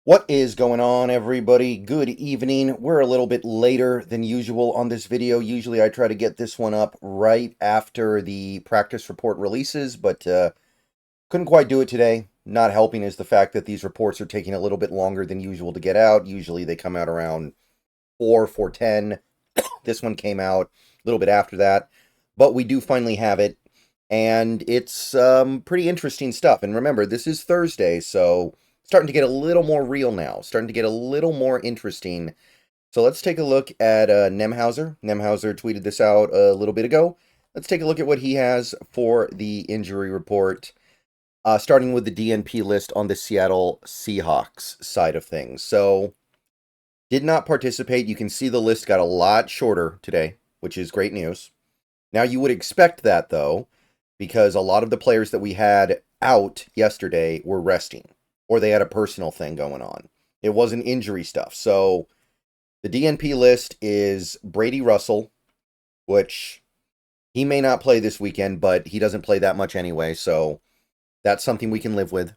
What is going on, everybody? Good evening. We're a little bit later than usual on this video. Usually I try to get this one up right after the practice report releases, but couldn't quite do it today. Not helping is the fact that these reports are taking a little bit longer than usual to get out. Usually they come out around 4:10. This one came out a little bit after that, but we do finally have it, and it's pretty interesting stuff. And remember, this is Thursday, so starting to get a little more real now, starting to get a little more interesting. So let's take a look at Nemhauser. Nemhauser tweeted this out a little bit ago. Let's take a look at what he has for the injury report, starting with the DNP list on the Seattle Seahawks side of things. So did not participate. You can see the list got a lot shorter today, which is great news. Now you would expect that, though, because a lot of the players that we had out yesterday were resting, or they had a personal thing going on. It wasn't injury stuff. So the DNP list is Brady Russell, which he may not play this weekend, but he doesn't play that much anyway, so that's something we can live with.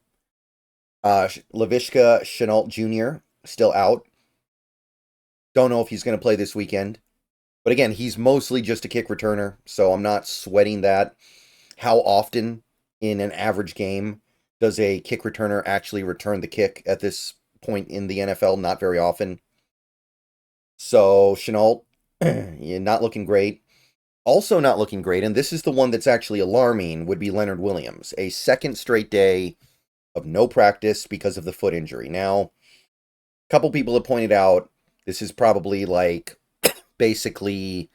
Laviska Shenault Jr. still out. Don't know if he's going to play this weekend. But again, he's mostly just a kick returner, so I'm not sweating that. How often in an average game does a kick returner actually return the kick at this point in the NFL? Not very often. So, Shenault, not looking great. Also not looking great, and this is the one that's actually alarming, would be Leonard Williams. A second straight day of no practice because of the foot injury. Now, a couple people have pointed out this is probably like basically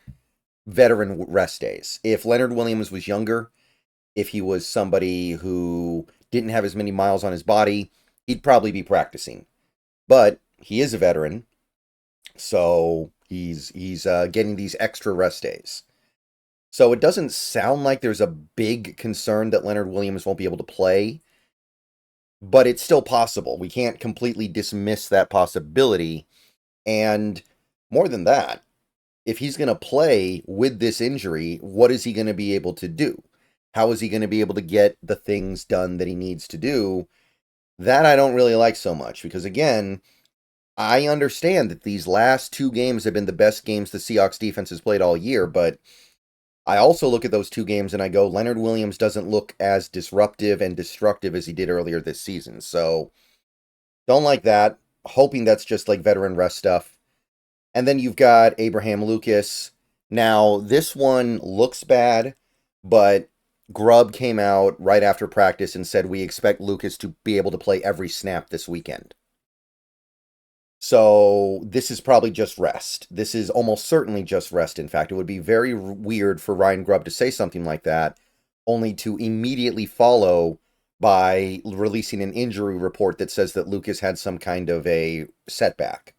veteran rest days. If Leonard Williams was younger, if he was somebody who didn't have as many miles on his body, he'd probably be practicing. But he is a veteran, so he's getting these extra rest days. So it doesn't sound like there's a big concern that Leonard Williams won't be able to play, but it's still possible. We can't completely dismiss that possibility. And more than that, if he's going to play with this injury, what is he going to be able to do? How is he going to be able to get the things done that he needs to do? That I don't really like so much, because again, I understand that these last two games have been the best games the Seahawks defense has played all year, but I also look at those two games and I go, Leonard Williams doesn't look as disruptive and destructive as he did earlier this season. So don't like that. Hoping that's just like veteran rest stuff. And then you've got Abraham Lucas. Now, this one looks bad, but Grubb came out right after practice and said we expect Lucas to be able to play every snap this weekend. So this is probably just rest. This is almost certainly just rest, in fact. It would be very weird for Ryan Grubb to say something like that, only to immediately follow by releasing an injury report that says that Lucas had some kind of a setback.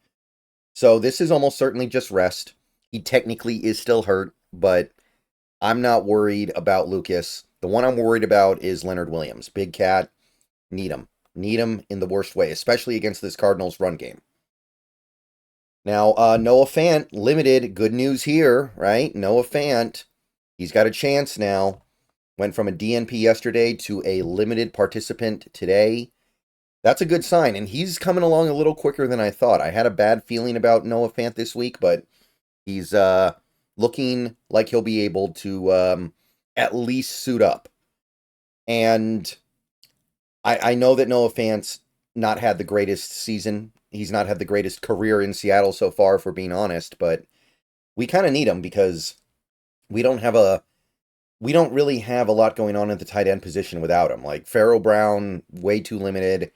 So this is almost certainly just rest. He technically is still hurt, but I'm not worried about Lucas. The one I'm worried about is Leonard Williams. Big cat, need him. Need him in the worst way, especially against this Cardinals run game. Now, Noah Fant, limited. Good news here, right? Noah Fant, he's got a chance now. Went from a DNP yesterday to a limited participant today. That's a good sign, and he's coming along a little quicker than I thought. I had a bad feeling about Noah Fant this week, but he's looking like he'll be able to at least suit up. And I know that Noah Fant's not had the greatest season. He's not had the greatest career in Seattle so far, if we're being honest, but we kind of need him because we don't really have a lot going on at the tight end position without him. Like Pharaoh Brown, way too limited.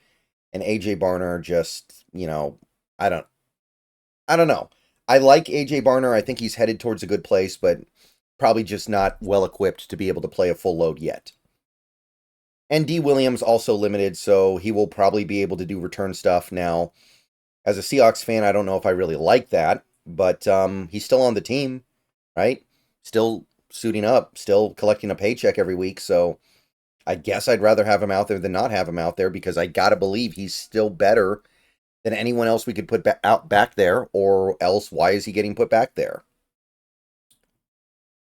And AJ Barner just, I don't know. I like AJ Barner. I think he's headed towards a good place, but probably just not well equipped to be able to play a full load yet. And D. Williams also limited, so he will probably be able to do return stuff. Now, as a Seahawks fan, I don't know if I really like that, but he's still on the team, right? Still suiting up, still collecting a paycheck every week, so I guess I'd rather have him out there than not have him out there, because I gotta believe he's still better than anyone else we could put back there, or else why is he getting put back there?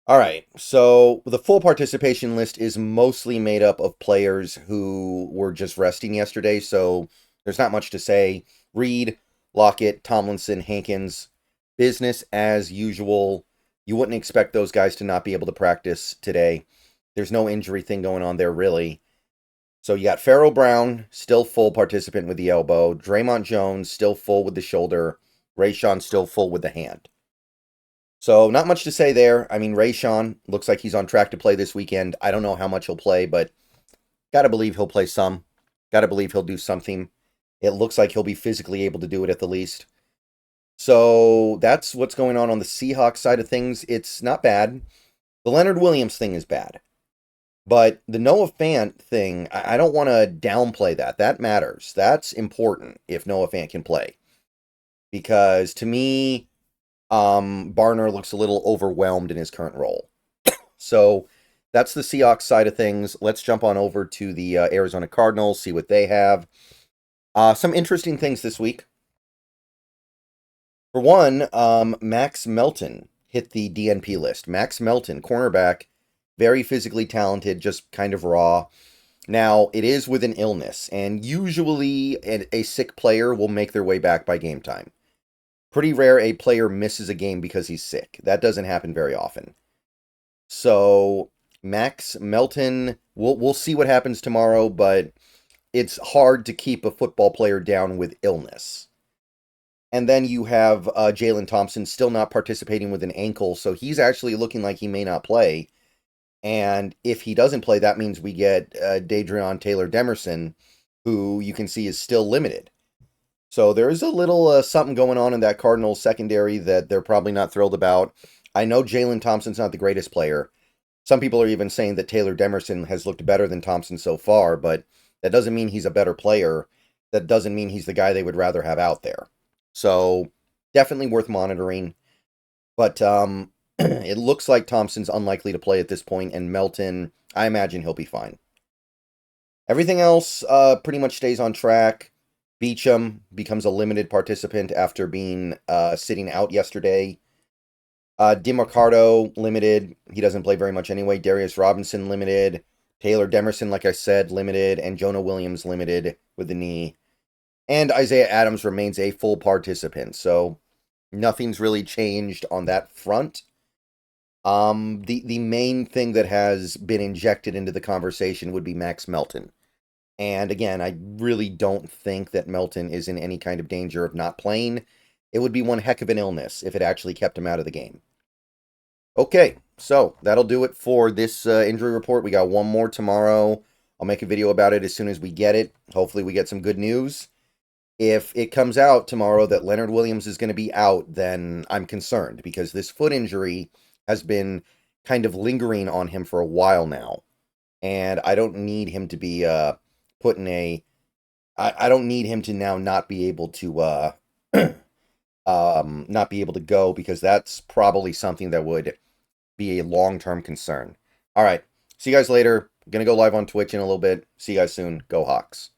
All right, so the full participation list is mostly made up of players who were just resting yesterday, so There's not much to say. Reed, Lockett, Tomlinson, Hankins, business as usual. You wouldn't expect those guys to not be able to practice today. There's no injury thing going on there, really. So you got Pharaoh Brown, still full participant with the elbow. Draymond Jones, still full with the shoulder. Rayshon, still full with the hand. So not much to say there. I mean, Rayshon looks like he's on track to play this weekend. I don't know how much he'll play, but got to believe he'll play some. Got to believe he'll do something. It looks like he'll be physically able to do it at the least. So that's what's going on the Seahawks side of things. It's not bad. The Leonard Williams thing is bad. But the Noah Fant thing, I don't want to downplay that. That matters. That's important if Noah Fant can play. Because to me, Barner looks a little overwhelmed in his current role. So that's the Seahawks side of things. Let's jump on over to the Arizona Cardinals, see what they have. Some interesting things this week. For one, Max Melton hit the DNP list. Max Melton, cornerback, very physically talented, just kind of raw. Now, it is with an illness, and usually a sick player will make their way back by game time. Pretty rare a player misses a game because he's sick. That doesn't happen very often. So, Max Melton, we'll see what happens tomorrow, but it's hard to keep a football player down with illness. And then you have Jalen Thompson still not participating with an ankle, so he's actually looking like he may not play. And if he doesn't play, that means we get Dadrion Taylor-Demerson, who you can see is still limited. So there is a little something going on in that Cardinals secondary that they're probably not thrilled about. I know Jalen Thompson's not the greatest player. Some people are even saying that Taylor-Demerson has looked better than Thompson so far, but that doesn't mean he's a better player. That doesn't mean he's the guy they would rather have out there. So definitely worth monitoring. But it looks like Thompson's unlikely to play at this point, and Melton, I imagine he'll be fine. Everything else pretty much stays on track. Beachum becomes a limited participant after being sitting out yesterday. DeMarcado, limited. He doesn't play very much anyway. Darius Robinson, limited. Taylor-Demerson, like I said, limited. And Jonah Williams, limited with the knee. And Isaiah Adams remains a full participant. So nothing's really changed on that front. The main thing that has been injected into the conversation would be Max Melton. And again, I really don't think that Melton is in any kind of danger of not playing. It would be one heck of an illness if it actually kept him out of the game. Okay, so that'll do it for this injury report. We got one more tomorrow. I'll make a video about it as soon as we get it. Hopefully we get some good news. If it comes out tomorrow that Leonard Williams is going to be out, then I'm concerned because this foot injury has been kind of lingering on him for a while now. And I don't need him to be put in a... I don't need him to now not be able to not be able to go, because that's probably something that would be a long-term concern. All right, see you guys later. I'm going to go live on Twitch in a little bit. See you guys soon. Go Hawks.